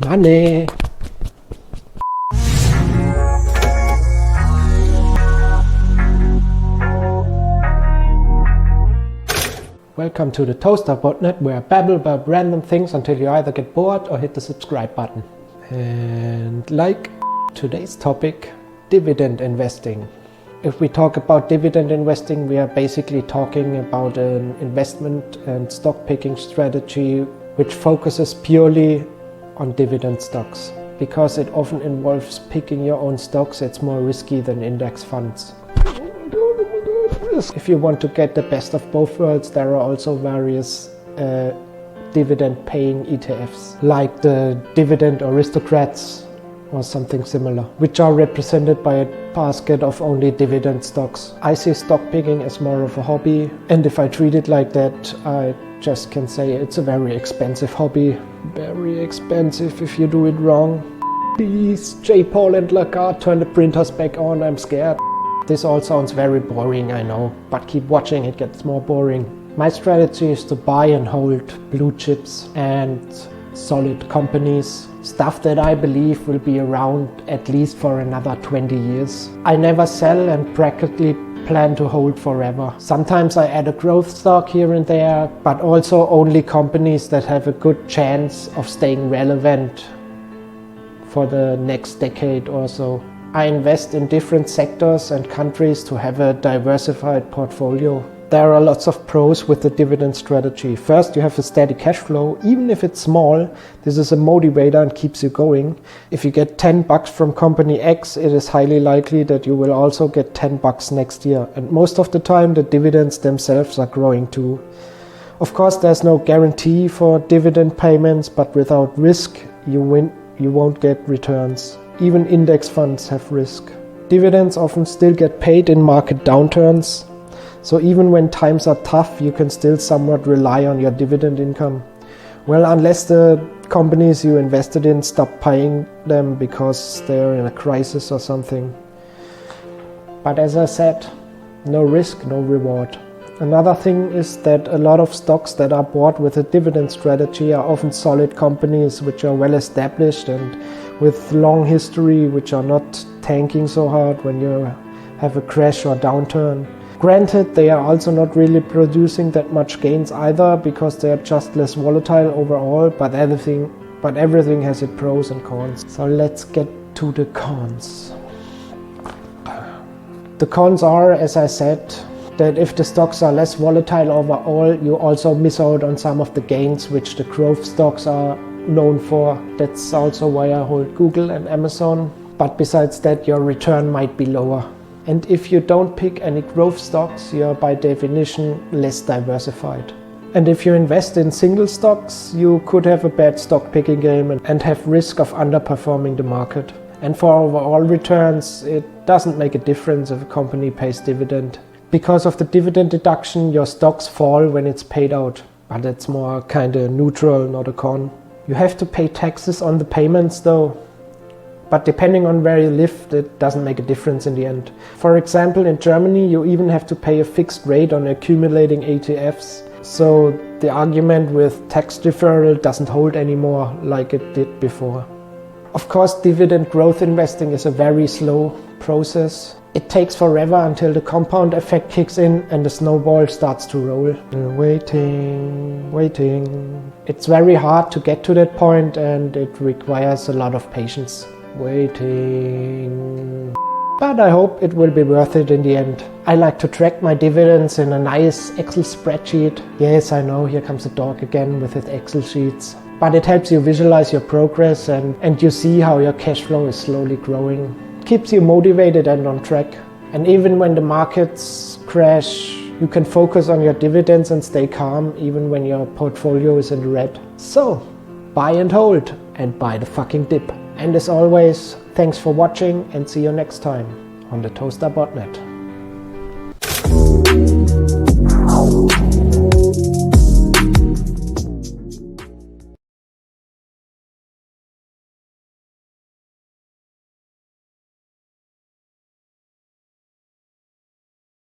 Money. Welcome to the ToasterBotnet, where I babble about random things until you either get bored or hit the subscribe button. And like today's topic, dividend investing. If we talk about dividend investing, we are basically talking about an investment and stock picking strategy which focuses purely on dividend stocks. Because it often involves picking your own stocks, it's more risky than index funds. If you want to get the best of both worlds, there are also various dividend paying ETFs, like the Dividend Aristocrats or something similar, which are represented by a basket of only dividend stocks. I see stock picking as more of a hobby, and if I treat it like that, I just can say it's a very expensive hobby. Very expensive if you do it wrong. Please, J. Paul and Lagarde, turn the printers back on, I'm scared. This all sounds very boring, I know, but keep watching, it gets more boring. My strategy is to buy and hold blue chips and solid companies, stuff that I believe will be around at least for another 20 years. I never sell and practically plan to hold forever. Sometimes I add a growth stock here and there, but also only companies that have a good chance of staying relevant for the next decade or so. I invest in different sectors and countries to have a diversified portfolio. There are lots of pros with the dividend strategy. First, you have a steady cash flow. Even if it's small, this is a motivator and keeps you going. If you get $10 from company X, it is highly likely that you will also get $10 next year. And most of the time, the dividends themselves are growing too. Of course, there's no guarantee for dividend payments, but without risk, you won't get returns. Even index funds have risk. Dividends often still get paid in market downturns. So even when times are tough, you can still somewhat rely on your dividend income. Well, unless the companies you invested in stop paying them because they're in a crisis or something. But as I said, no risk, no reward. Another thing is that a lot of stocks that are bought with a dividend strategy are often solid companies which are well established and with long history, which are not tanking so hard when you have a crash or downturn. Granted, they are also not really producing that much gains either, because they are just less volatile overall, but everything has its pros and cons. So let's get to the cons. The cons are, as I said, that if the stocks are less volatile overall, you also miss out on some of the gains which the growth stocks are known for. That's also why I hold Google and Amazon. But besides that, your return might be lower. And if you don't pick any growth stocks, you're by definition less diversified. And if you invest in single stocks, you could have a bad stock picking game and have risk of underperforming the market. And for overall returns, it doesn't make a difference if a company pays dividend. Because of the dividend deduction, your stocks fall when it's paid out. But it's more kind of neutral, not a con. You have to pay taxes on the payments though. But depending on where you live, it doesn't make a difference in the end. For example, in Germany, you even have to pay a fixed rate on accumulating ETFs. So the argument with tax deferral doesn't hold anymore like it did before. Of course, dividend growth investing is a very slow process. It takes forever until the compound effect kicks in and the snowball starts to roll. Waiting. It's very hard to get to that point, and it requires a lot of patience. Waiting. But I hope it will be worth it in the end. I like to track my dividends in a nice Excel spreadsheet. Yes, I know, here comes the dog again with his Excel sheets. But it helps you visualize your progress and you see how your cash flow is slowly growing. Keeps you motivated and on track. And even when the markets crash, you can focus on your dividends and stay calm even when your portfolio is in the red. So, buy and hold, and buy the fucking dip. And as always, thanks for watching and see you next time on the ToasterBotnet.